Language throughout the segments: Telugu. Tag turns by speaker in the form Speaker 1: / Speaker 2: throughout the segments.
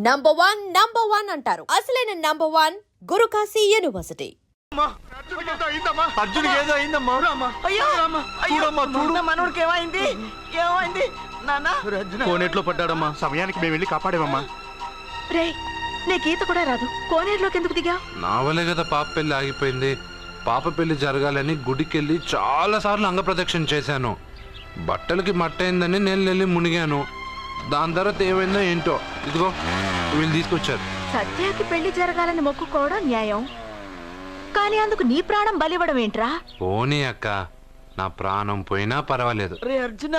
Speaker 1: నంబర్ వన్ అంటారు. అసలైన number one Gurukashi university.
Speaker 2: Arjun ఏదో అయిందమ్మా.
Speaker 3: మనోడికి ఏమైంది? ఏమైంది నాన్న?
Speaker 2: కోనేట్లో పడ్డాడమ్మా. సమయానికి మేము వెళ్ళి కాపాడేమమ్మా.
Speaker 4: రే, నీకు ఈత కూడా రాదు, కోనేరులోకి ఎందుకు దిగా?
Speaker 5: నా వల్లే కదా పాప పెళ్లి ఆగిపోయింది. పాప పెళ్లి జరగాలని గుడికెళ్ళి చాలా సార్లు అంగప్రదక్షిణ చేశాను. బట్టలకి మట్టయిందని నేను వెళ్ళి మునిగాను. దాని తర్వాత ఏమైందో ఏంటో ఇదిగో వీళ్ళు తీసుకొచ్చారు.
Speaker 4: సత్యాకి పెళ్లి జరగాలని మొక్కుకోవడం న్యాయం, కానీ అందుకు నీ ప్రాణం బలివ్వడం ఏంట్రా?
Speaker 5: పోనీ అక్క, నా ప్రాణం పోయినా పర్వాలేదు.
Speaker 3: రే అర్జున,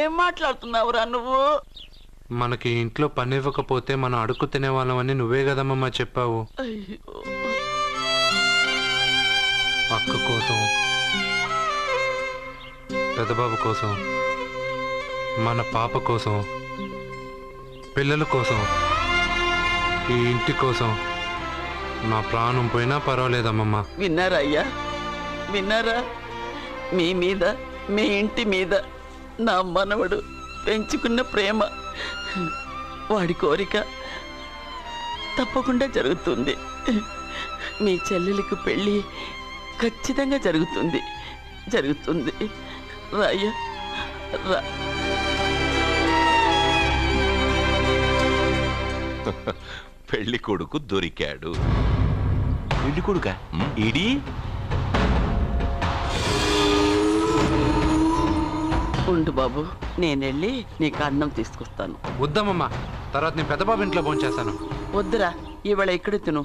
Speaker 3: ఏం మాట్లాడుతున్నావురా నువ్వు?
Speaker 5: మనకి ఇంట్లో పని ఇవ్వకపోతే మనం అడుక్కు తినేవాళ్ళమని నువ్వే కదమ్మా చెప్పావు. అక్క కోసం, పెద్దబాబు కోసం, మన పాప కోసం, పిల్లల కోసం, ఈ ఇంటి కోసం నా ప్రాణం పోయినా పర్వాలేదమ్మమ్మా.
Speaker 3: విన్నారా అయ్యా, విన్నారా? మీ మీద, మీ ఇంటి మీద నా మనవడు పెంచుకున్న ప్రేమ, వాడి కోరిక తప్పకుండా జరుగుతుంది. మీ చెల్లెలకు పెళ్ళి ఖచ్చితంగా జరుగుతుంది, జరుగుతుంది. రాయ్యా రా.
Speaker 6: పెళ్లి కొడుకు దొరికాడు. పెళ్లి కొడుక ఇడి
Speaker 3: ఉండు బాబు, నేనెళ్ళి నీకు అన్నం తీసుకొస్తాను.
Speaker 5: వద్దమ్మమ్మా, తర్వాత నేను పెద్దబాబు ఇంట్లో భోంచేస్తాను.
Speaker 3: వద్దురా, ఇవాళ ఇక్కడ తిను.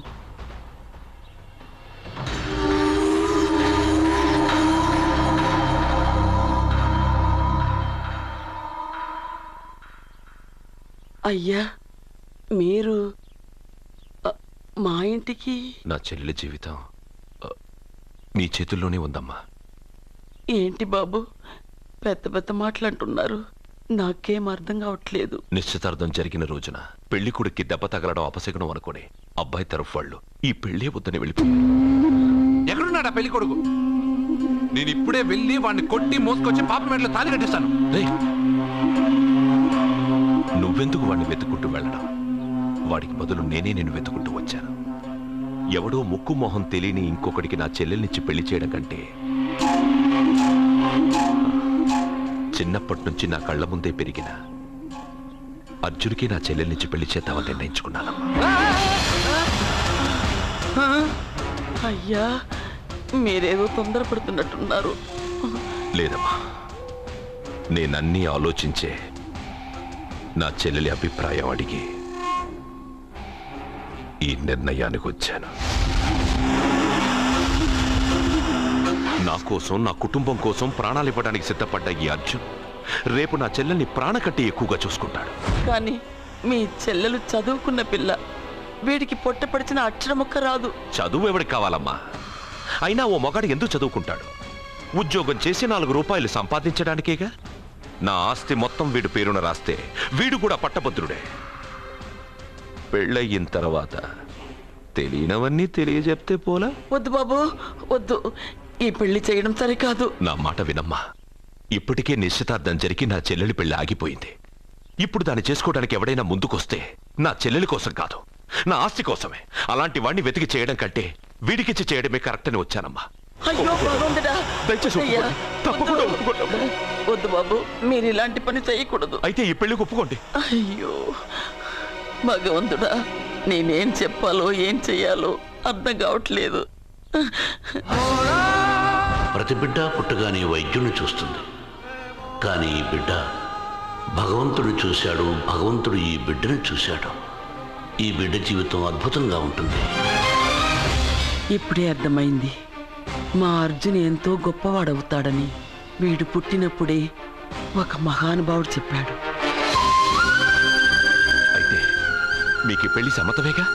Speaker 3: అయ్యా, మీరు మా ఇంటికి?
Speaker 6: నా చెల్లెలి జీవితం నీ చేతుల్లోనే ఉందమ్మా.
Speaker 3: ఏంటి బాబు పెద్ద పెద్ద మాటలంటున్నారు? నాకేం అర్థం కావట్లేదు.
Speaker 6: నిశ్చితార్థం జరిగిన రోజున పెళ్లి కొడుక్కి దెబ్బ తగలడం అపశకునం అనుకుని అబ్బాయి తరఫు వాళ్ళు ఈ పెళ్లే వద్దని వెళ్ళిపోయి.
Speaker 5: ఎక్కడున్నాడా పెళ్లి కొడుకు? నేను ఇప్పుడే వెళ్ళి వాడిని కొట్టి మోసుకొచ్చి పాప మెడలో తాళి కట్టిస్తాను.
Speaker 6: నువ్వెందుకు వాడిని వెతుక్కుంటూ వెళ్ళడం? వాడికి బదులు నేనే నిన్ను వెతుకుంటూ వచ్చాను. ఎవడో ముక్కు మొహం తెలియని ఇంకొకడికి నా చెల్లెల్నిచ్చి పెళ్లి చేయడం కంటే చిన్నప్పటి నుంచి నా కళ్ళ ముందే పెరిగిన అర్జున్కి నా చెల్లెల్నిచ్చి పెళ్లి చేద్దామని నిర్ణయించుకున్నాను.
Speaker 3: అయ్యా, మీరేదో తొందరపడుతున్నట్టున్నారు.
Speaker 6: లేదమ్మా, నేనన్నీ ఆలోచించే నా చెల్లెలి అభిప్రాయం అడిగి ఈ నిర్ణయానికి వచ్చాను. నా కోసం, నా కుటుంబం కోసం ప్రాణాలు ఇవ్వడానికి సిద్ధపడ్డ ఈ అర్జున్ రేపు నా చెల్లెల్ని ప్రాణకట్టి ఎక్కువగా చూసుకుంటాడు.
Speaker 3: కానీ మీ చెల్లెలు చదువుకున్న పిల్ల, వీడికి పొట్టపడిచిన అక్షరముక్క రాదు.
Speaker 6: చదువు ఎవడికి కావాలమ్మా? అయినా ఓ మొగాడు ఎందుకు చదువుకుంటాడు? ఉద్యోగం చేసి 4 రూపాయలు సంపాదించడానికేగా. నా ఆస్తి మొత్తం వీడు పేరున రాస్తే వీడు కూడా పట్టభద్రుడే. పెళ్ళయిన తర్వాత తెలియనవన్నీ తెలియజెప్తే పోలా?
Speaker 3: వద్దు బాబు, వద్దు. ఈ పెళ్లి చేయడం సరికాదు.
Speaker 6: నా మాట వినమ్మా. ఇప్పటికే నిశ్చితార్థం జరిగి నా చెల్లెలి పెళ్లి ఆగిపోయింది. ఇప్పుడు దాన్ని చేసుకోవడానికి ఎవడైనా ముందుకొస్తే నా చెల్లెలి కోసం కాదు, నా ఆస్తి కోసమే. అలాంటి వాడిని వెతికి చేయడం కంటే వీడికిచ్చి చేయడమే కరెక్ట్ అని వచ్చానమ్మా.
Speaker 3: అయ్యో భగవంతుడా,
Speaker 6: దయచేసి ఒప్పుకోండి. తప్పకుండా ఒప్పుకోండి.
Speaker 3: వద్దు బాబు, మీరు ఇలాంటి పని చేయకూడదు.
Speaker 6: అయితే ఈ పెళ్లికి ఒప్పుకోండి.
Speaker 3: అయ్యో భగవంతుడా, నేనేం చెప్పాలో ఏం చెయ్యాలో అర్థం కావట్లేదు.
Speaker 7: ప్రతి బిడ్డ పుట్టగానే వైద్యుని చూస్తుంది, కానీ ఈ బిడ్డ భగవంతుడు చూశాడు, భగవంతుడు ఈ బిడ్డను చూశాడు. ఈ బిడ్డ జీవితం అద్భుతంగా ఉంటుంది.
Speaker 3: ఇప్పుడే అర్థమైంది, మా అర్జున్ ఎంతో గొప్పవాడవుతాడని. వీడు పుట్టినప్పుడే ఒక మహానుభావుడు చెప్పాడు.
Speaker 6: అయితే మీకు పెళ్లి సమ్మతమేగా?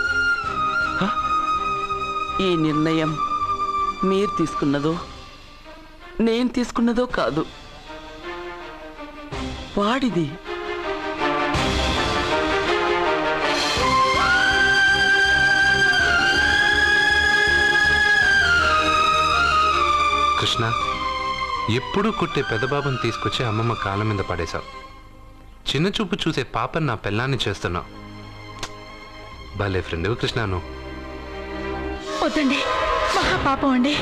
Speaker 3: ఈ నిర్ణయం మీరు తీసుకున్నదో నేను తీసుకున్నదో కాదు, వాడిది.
Speaker 5: కృష్ణ, ఎప్పుడూ కొట్టే పెద్దబాబుని తీసుకొచ్చి అమ్మమ్మ కాళ్ళ మీద పడేశావు. చిన్న చూపు చూసే పాపని నా పెళ్ళాన్ని చేస్తున్నావు. భలే ఫ్రెండ్ కృష్ణను.
Speaker 4: వద్దండి, మహాపాపం అండి.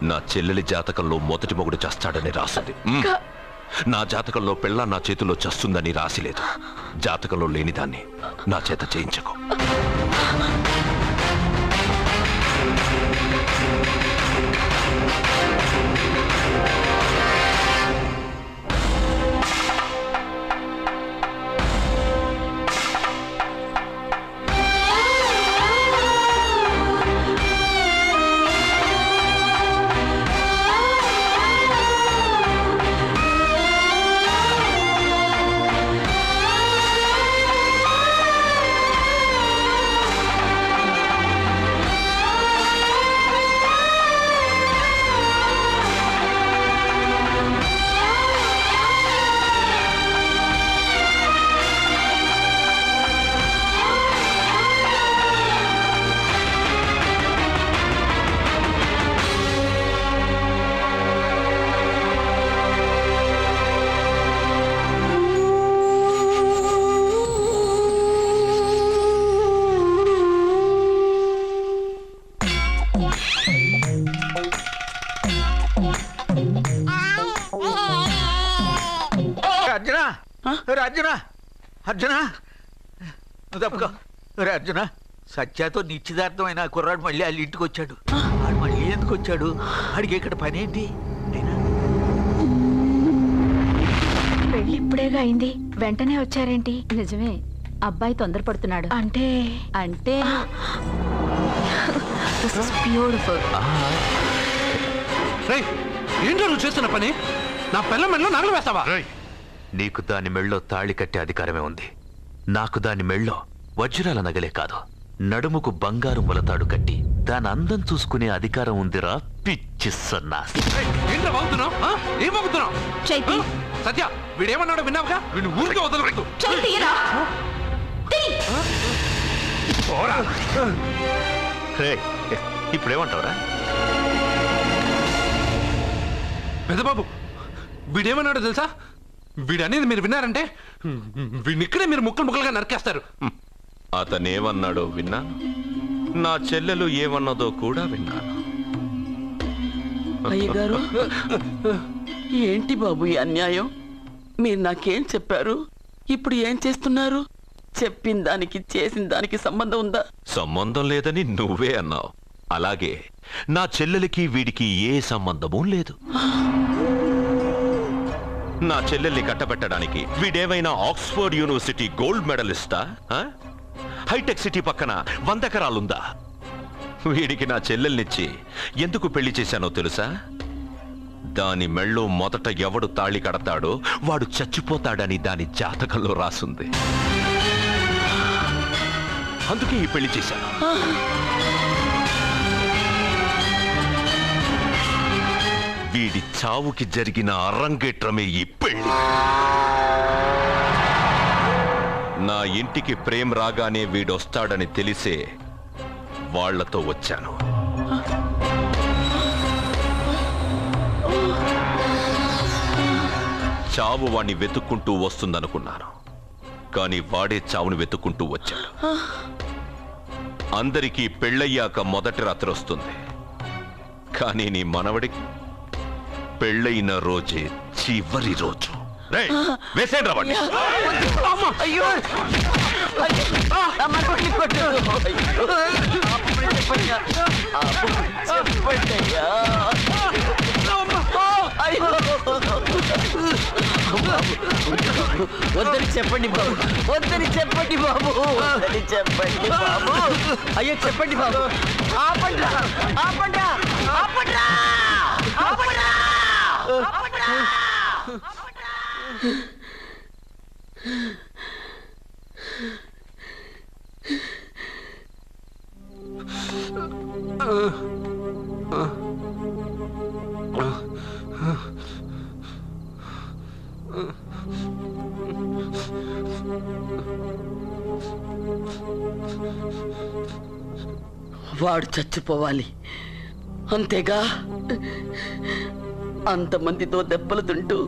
Speaker 6: నా చెల్లెలి జాతకంలో మొదటి మొగుడు చస్తాడని రాసింది. నా జాతకంలో పిల్ల నా చేతిలో చస్తుందని రాసిలేదు. జాతకంలో లేనిదాన్ని నా చేత చేయించకు.
Speaker 8: అర్జున అర్జున అర్జున తప్పుకో. అర్జున సత్యాతో నిశ్చితార్థమైన కుర్రాడు మళ్ళీ వాళ్ళ ఇంటికి వచ్చాడు. వాడు మళ్ళీ ఎందుకు వచ్చాడు? వాడికి ఇక్కడ పని ఏంటి?
Speaker 4: పెళ్లి ఇప్పుడేగా అయింది, వెంటనే వచ్చారేంటి? నిజమే, అబ్బాయి తొందరపడుతున్నాడు. అంటే అంటే
Speaker 5: ఏంటో నువ్వు చేస్తున్న పని? నా పిల్ల మెళ్ళలో నగలు వేస్తావా?
Speaker 6: నీకు దాని మెళ్ళో తాళి కట్టే అధికారమే ఉంది. నాకు దాని మెళ్ళో వజ్రాల నగలే కాదు, నడుముకు బంగారు మొలతాడు కట్టి దాని అందం చూసుకునే అధికారం ఉందిరా పిచ్చి సన్నాసి.
Speaker 5: ఏంటో బాగుతున్నావు? ఏం బాగుతున్నావు? సత్య, వీడేమన్నాడో విన్నావుగా? వీడిని ఊరికే వదలవద్దు.
Speaker 6: ఇప్పుడేమంటావురా?
Speaker 5: పెద్దబాబు, వీడేమన్నాడో తెలుసా? వీడనేది మీరు విన్నారంటే వీడిని ఇక్కడే మీరు ముక్కలు ముక్కలుగా నరికేస్తారు.
Speaker 6: అతనేమన్నాడో విన్నాను, నా చెల్లెలు ఏమన్నదో కూడా విన్నాను.
Speaker 3: అయ్యగారు, ఏంటి బాబు ఈ అన్యాయం? మీరు నాకేం చెప్పారు? ఇప్పుడు ఏం చేస్తున్నారు? చెప్పిన దానికి చేసిన దానికి సంబంధం ఉందా?
Speaker 6: సంబంధం లేదని నువ్వే అన్నావు. అలాగే నా చెల్లెలికి వీడికి ఏ సంబంధమూ లేదు. నా చెల్లెల్ని కట్టబెట్టడానికి వీడేమైనా ఆక్స్ఫర్డ్ యూనివర్సిటీ గోల్డ్ మెడలిస్టా? హైటెక్ సిటీ పక్కన 100 ఎకరాలుందా? వీడికి నా చెల్లెల్నిచ్చి ఎందుకు పెళ్లి చేశానో తెలుసా? దాని మెళ్ళో మొదట ఎవడు తాళి కడతాడో వాడు చచ్చిపోతాడని దాని జాతకంలో రాసుంది. అందుకే ఈ పెళ్లి చేశాను. వీడి చావుకి జరిగిన అరంగేట్రమే ఈ పెళ్లి. నా ఇంటికి ప్రేమ్ రాగానే వీడొస్తాడని తెలిసే వాళ్లతో వచ్చాను. చావు వాణ్ణి వెతుక్కుంటూ వస్తుందనుకున్నాను, కానీ వాడే చావుని వెతుక్కుంటూ వచ్చాడు. అందరికీ పెళ్ళయ్యాక మొదటి రాత్రి వస్తుంది, కానీ నీ మనవడికి పెళ్ళైన రోజే చివరి రోజు. వేసేయండి రా వాడిని.
Speaker 3: వద్దని చెప్పండి బాబు, వద్దని చెప్పండి బాబు, వద్దని చెప్పండి బాబు. అయ్యో చెప్పండి బాబు. ఆపండి, ఆపండి, ఆపండి, ఆపండి. వాడు చచ్చిపోవాలి అంతేగా. అంతమందితో దెబ్బలు తింటూ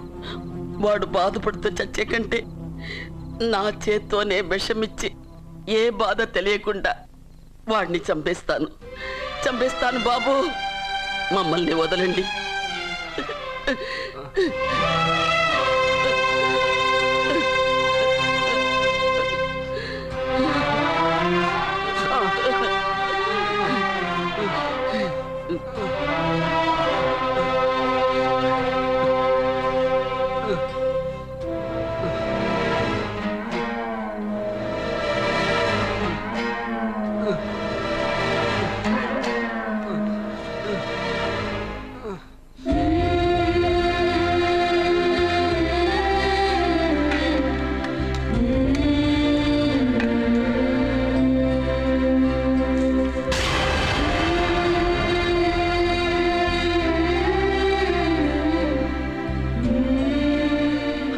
Speaker 3: వాడు బాధపడుతూ చచ్చే కంటే నా చేత్తోనే విషమిచ్చి ఏ బాధ తెలియకుండా వాడిని చంపేస్తాను చంపేస్తాను బాబు, మమ్మల్ని వదలండి.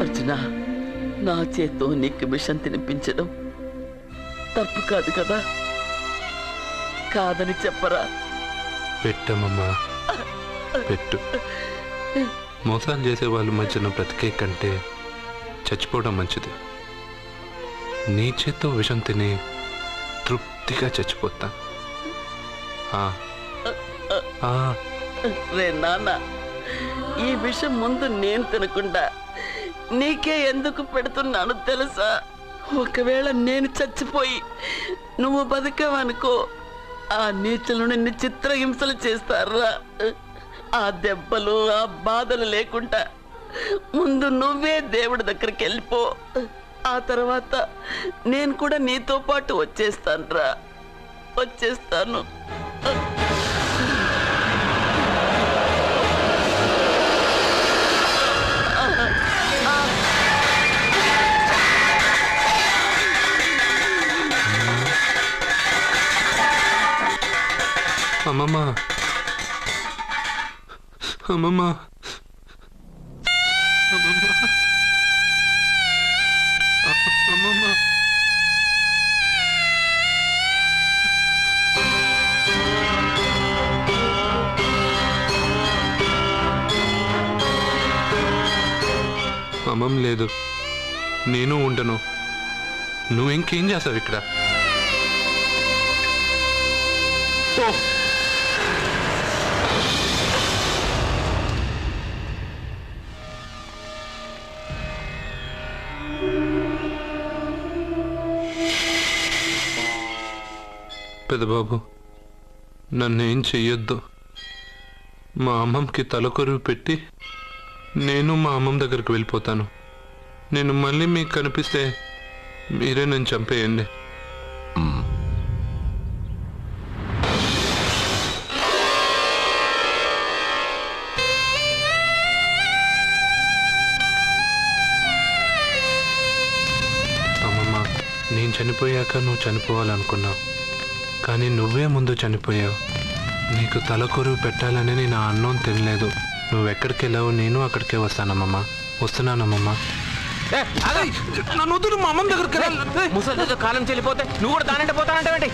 Speaker 3: అర్జున, నా చేత్తో నీకు విషం తినిపించడం తప్పు కాదు కదా? కాదని చెప్పరా?
Speaker 5: పెట్టమ్మా, పెట్టు. మోసాలు చేసే వాళ్ళ మధ్యన బ్రతికే కంటే చచ్చిపోవడం మంచిది. నీ చేత్తో విషం తిని తృప్తిగా చచ్చిపోతా.
Speaker 3: రే నాన్న, ఈ విషయం ముందు నేను తినకుండా నీకే ఎందుకు పెడుతున్నాను తెలుసా? ఒకవేళ నేను చచ్చిపోయి నువ్వు బతికావనుకో, ఆ నీచులు నిన్ను చిత్రహింసలు చేస్తారా? ఆ దెబ్బలు ఆ బాధలు లేకుండా ముందు నువ్వే దేవుడి దగ్గరికి వెళ్ళిపో. ఆ తర్వాత నేను కూడా నీతో పాటు వచ్చేస్తాను. వచ్చేస్తాను.
Speaker 5: అమ్మమ్మ, అమ్మమ్మ, అమ్మమ్మ, అమ్మమ్మ లేదు, నేను ఉండను. నువ్వు ఇంకేం చేస్తావు ఇక్కడ? పెద్దబాబు, నన్నేం చెయ్యొద్దు. మా అమ్మమ్మకి తలకొరువు పెట్టి నేను మా అమ్మమ్మ దగ్గరికి వెళ్ళిపోతాను. నేను మళ్ళీ మీకు కనిపిస్తే మీరే నన్ను చంపేయండి. అమ్మమ్మ, నేను చనిపోయాక నువ్వు చనిపోవాలనుకున్నావు, కానీ నువ్వే ముందు చనిపోయావు. నీకు తలకొరువు పెట్టాలని నేను ఆ అన్నం తినలేదు. నువ్వెక్కడికి వెళ్ళావు, నేను అక్కడికే వస్తానమ్మమ్మ. వస్తున్నానమ్మమ్మ. నన్ను వద్దు, మా అమ్మమ్మ దగ్గరికి.
Speaker 2: ముసలితో కాలం చెల్లిపోతే నువ్వు కూడా దానంటే పోతానంటే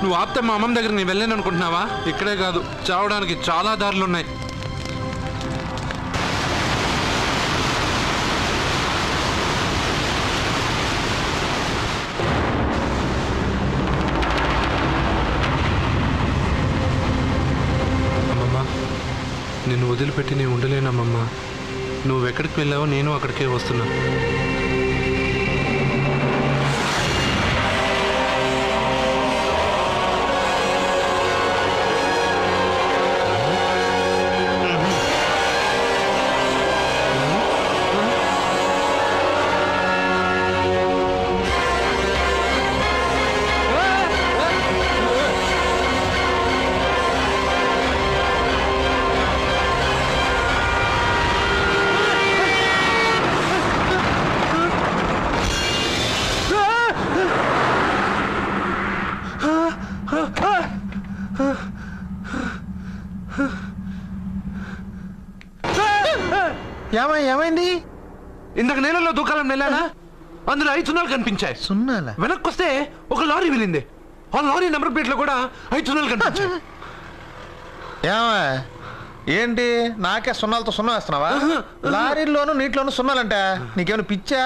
Speaker 5: నువ్వు ఆపితే మా అమ్మమ్మ దగ్గర నేను వెళ్ళాను అనుకుంటున్నావా? ఇక్కడే కాదు, చావడానికి చాలా దారులు ఉన్నాయి. నిన్ను వదిలిపెట్టి నేను ఉండలేనమ్మమ్మా. నువ్వెక్కడికి వెళ్ళావో నేను అక్కడికే వస్తున్నా.
Speaker 2: ఏమైంది?
Speaker 5: ఇందాక నేలలో దూకాలం వెళ్ళానా, అందులో 5 సున్నాలు కనిపించాయి.
Speaker 2: సున్నాలా?
Speaker 5: వెనక్కి వస్తే ఒక లారీ వెళ్ళింది. ఆ లారీ నెంబర్ ప్లేట్ లో కూడా 5 సున్నాలు కనిపించాయి.
Speaker 2: ఏంటి నాకే సున్నాలతో సున్నా వేస్తున్నావా? లారీల్లోనూ నీటిలోనూ సున్నాలంట. నీకేమైనా పిచ్చా?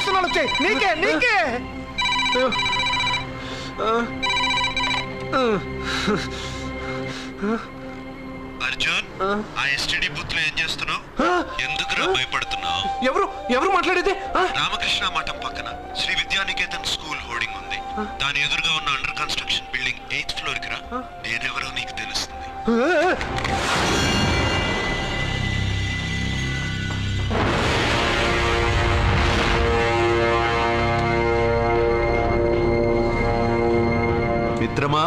Speaker 2: సున్నాలు వచ్చాయి నీకే నీకే.
Speaker 6: అర్జున్ ఆ ఎస్టీడీ బూత్ లో ఏం చేస్తున్నావు? ఎందుకురా భయపడుతున్నావు?
Speaker 5: ఎవరు ఎవరు మాట్లాడేది?
Speaker 6: రామకృష్ణ మఠం పక్కన శ్రీ విద్యానికేతన్ స్కూల్ హోర్డింగ్ ఉంది. దాని ఎదురుగా ఉన్న under construction building 8th floor కి రా. నేనెవరో నీకు తెలుస్తుంది.
Speaker 9: మిత్రమా,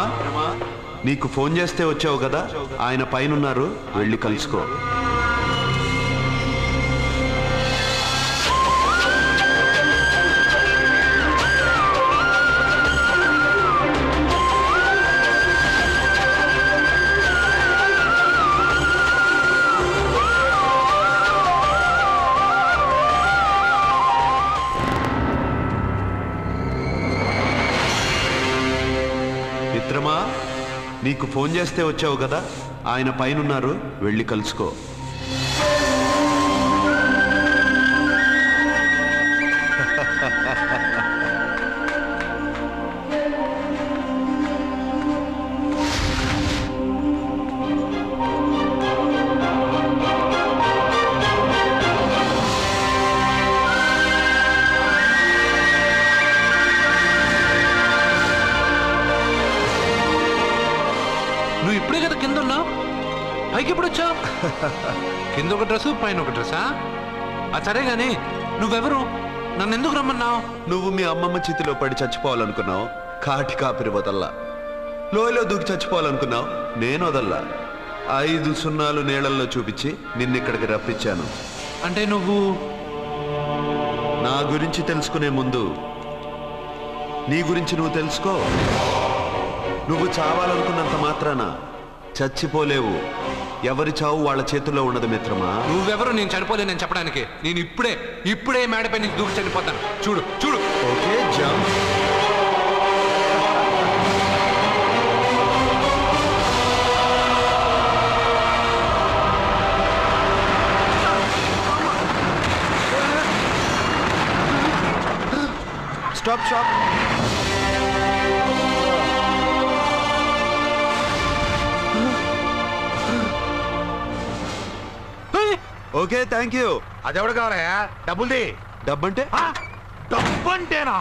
Speaker 9: నీకు ఫోన్ చేస్తే వచ్చావు కదా, ఆయన పైనున్నారు, వెళ్ళి కలుసుకో. మిత్రమా, నీకు ఫోన్ చేస్తే వచ్చావు కదా, ఆయన పైనున్నారు, వెళ్ళి కలుసుకో.
Speaker 5: నువ్వు ఇప్పుడే కదా కింద ఉన్నావు, పైకి ఎప్పుడు వచ్చావు? కింద ఒక డ్రెస్ పైన ఒక డ్రెస్సా? సరే గాని నువ్వెవరు? నన్ను ఎందుకు రమ్మన్నావు?
Speaker 9: నువ్వు మీ అమ్మమ్మ చేతిలో పడి చచ్చిపోవాలనుకున్నావు, కాటి కాపిరి వదల్లా. లోయలో దూకి చచ్చిపోవాలనుకున్నావు, నేను వదల్లా. 5 సున్నాలు నీళ్ళల్లో చూపించి నిన్నిక్కడికి రప్పించాను.
Speaker 5: అంటే నువ్వు
Speaker 9: నా గురించి తెలుసుకునే ముందు నీ గురించి నువ్వు తెలుసుకో. నువ్వు చావాలనుకున్నంత మాత్రాన చచ్చిపోలేవు. ఎవరి చావు వాళ్ళ చేతుల్లో ఉండదు మిత్రమా.
Speaker 5: నువ్వెవరు నేను చనిపోలేనని చెప్పడానికి? నేను ఇప్పుడే మేడపై నుంచి దూకి చనిపోతాను. చూడు చూడు.
Speaker 9: Okay, jump. Stop stop. Okay, thank you.
Speaker 2: అదెవడు కావాలయా? డబ్బుల్ది.
Speaker 9: డబ్బంటే?
Speaker 2: డబ్బు అంటేనా?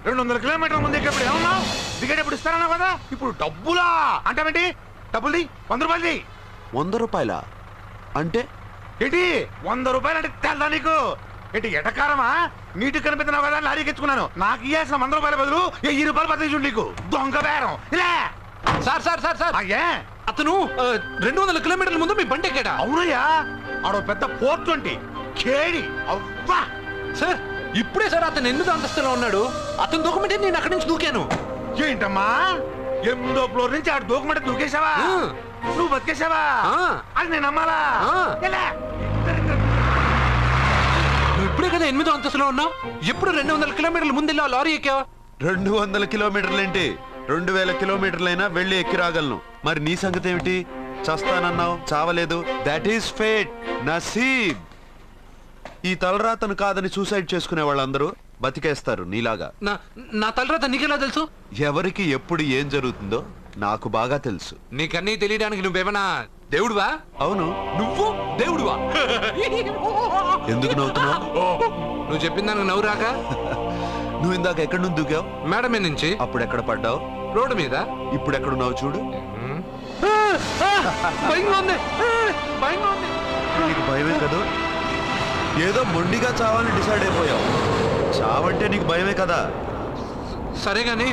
Speaker 2: 200 కిలోమీటర్ల ముందు ఇక్కడ ఏమన్నావు? దిగేటప్పుడు ఇస్తానన్నా కదా, ఇప్పుడు డబ్బులా అంటావేంటి? డబ్బుల్ది 100 రూపాయలది.
Speaker 9: 100 రూపాయల అంటే
Speaker 2: ఏంటి 100 రూపాయలు అంటే తెల్దా నీకు? ఏంటి ఎటకారమా? నీటికి కనిపిస్తున్నావు కదా, లారీకి ఎత్తుకున్నాను. నాకు ఇయ్యాల్సిన 100 రూపాయల బదులు 1000 రూపాయలు బదిలీ నీకు. దొంగ బేరం. ఇలా
Speaker 5: సార్ సార్ సార్ సార్
Speaker 2: అయ్యే,
Speaker 5: అతను 200 కిలోమీటర్ల ముందు మీ బండి ఎక్కాడా?
Speaker 2: అవునయ్యా, ఆడో పెద్ద పోర్ట్ వంటి కేడి. అవ్వా
Speaker 5: సార్ ఇప్పుడే సార్ అతను 8వ అంతస్తులో ఉన్నాడు. అతను దూకమంటే నేను అక్కడి నుంచి దూకాను.
Speaker 2: ఏంటమ్మా, 8వ ఫ్లోర్ నుంచి ఆడు దూకమంటే దూకేశావా? నువ్వు బతికేశావా? అది నేను నమ్మాలా? ఎలా?
Speaker 5: నువ్వు ఇప్పుడే కదా 8వ అంతస్తులో ఉన్నావు. ఎప్పుడు 200 కిలోమీటర్ల ముందు వెళ్ళి లారీ ఎక్కావా?
Speaker 9: 200 కిలోమీటర్లేంటి, 2000 కిలోమీటర్లైనా వెళ్ళి ఎక్కి రాగలను. మరి నీ సంగతి ఏమిటి? చస్తానన్నావు, చావలేదు. That is fate, నసీబ్. ఈ తలరాతను కాదని సూసైడ్ చేసుకునే వాళ్ళందరూ బతికేస్తారు నీలాగా.
Speaker 5: నా తలరాత నీకెలా తెలుసు?
Speaker 9: ఎవరికి ఎప్పుడు ఏం జరుగుతుందో నాకు బాగా తెలుసు.
Speaker 5: నీకన్నీ తెలియడానికి నువ్వేమన్నా దేవుడువా?
Speaker 9: అవును.
Speaker 5: నువ్వు దేవుడువా?
Speaker 9: ఎందుకు నవ్వుతున్నావు?
Speaker 5: నువ్వు చెప్పిన దానికి నవ్వు రాక?
Speaker 9: నువ్వు ఇందాక ఎక్కడి నుంచి దూకావు?
Speaker 5: మేడ మీద నుంచి.
Speaker 9: అప్పుడు ఎక్కడ పడ్డావు?
Speaker 5: రోడ్డు మీద.
Speaker 9: ఇప్పుడు ఎక్కడున్నావు చూడు.
Speaker 5: భయంగా ఉంది, భయంగా ఉంది.
Speaker 9: నీకు భయమే కదా? ఏదో మొండిగా చావాలని డిసైడ్ అయిపోయావు. చావంటే నీకు భయమే కదా?
Speaker 5: సరే గాని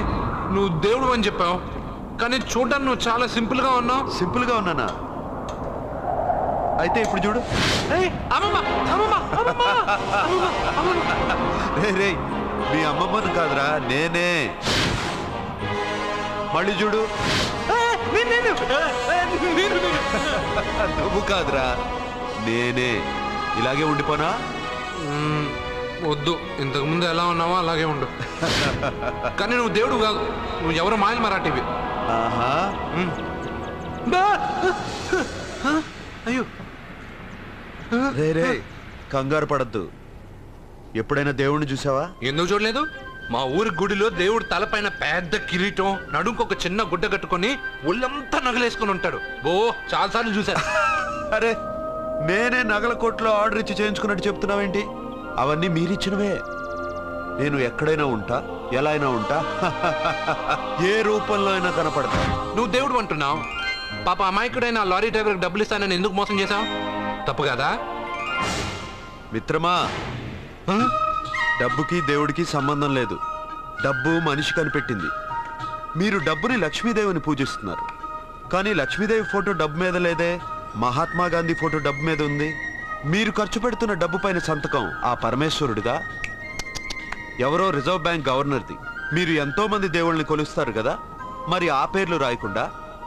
Speaker 5: నువ్వు దేవుడు అని చెప్పావు, కానీ చూడడానికి నువ్వు చాలా సింపుల్ గా ఉన్నావు.
Speaker 9: సింపుల్ గా ఉన్నానా? అయితే ఇప్పుడు చూడు. రే, మీ అమ్మమ్మను కాదురా, నేనే. మళ్ళీ చూడు. నువ్వు కాదురా, నేనే. ఇలాగే ఉండిపోనా?
Speaker 5: వద్దు, ఇంతకు ముందు ఎలా ఉన్నావో అలాగే ఉండు. కానీ నువ్వు దేవుడు కాదు, నువ్వు ఎవరో మాయలు మరాఠీవి.
Speaker 9: ఆహా.
Speaker 5: అయ్యో,
Speaker 9: రే కంగారు పడద్దు. ఎప్పుడైనా దేవుణ్ణి చూసావా?
Speaker 5: ఎందుకు చూడలేదు? మా ఊరి గుడిలో దేవుడు తలపైన పెద్ద కిరీటం, నడుంకొక చిన్న గుడ్డ కట్టుకొని ఒళ్ళంతా నగలేసుకొని ఉంటాడు. చాలాసార్లు చూశాను.
Speaker 9: అరే, నేనే నగల కొట్లో ఆర్డర్ ఇచ్చి చేయించుకున్నట్టు చెప్తున్నావేంటి? అవన్నీ మీరిచ్చినవే. నేను ఎక్కడైనా ఉంటా, ఎలా అయినా ఉంటా, ఏ రూపంలో అయినా కనపడతా.
Speaker 5: నువ్వు దేవుడు అంటున్నావు. పాప అమాయకుడైన లారీ డ్రైవర్కి డబ్బులు ఇస్తానని ఎందుకు మోసం చేశావు? తప్పు కదా
Speaker 9: మిత్రమా? డబ్బుకి దేవుడికి సంబంధం లేదు. డబ్బు మనిషి కనిపెట్టింది. మీరు డబ్బుని లక్ష్మీదేవిని పూజిస్తున్నారు, కానీ లక్ష్మీదేవి ఫోటో డబ్బు మీద లేదే. మహాత్మా గాంధీ ఫోటో డబ్బు మీద ఉంది. మీరు ఖర్చు పెడుతున్న డబ్బు పైన సంతకం ఆ పరమేశ్వరుడిదా, ఎవరో రిజర్వ్ బ్యాంక్ గవర్నర్ది? మీరు ఎంతో మంది దేవుళ్ళని కొలుస్తారు కదా, మరి ఆ పేర్లు రాయకుండా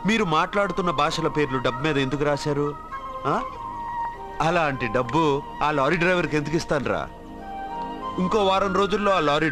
Speaker 9: మీరు మాట్లాడుతున్న భాషల పేర్లు డబ్బు మీద ఎందుకు రాశారు? అలాంటి డబ్బు ఆ లారీ డ్రైవర్కి ఎందుకు ఇస్తాను రా? ఇంకో వారం రోజుల్లో ఆ లారీ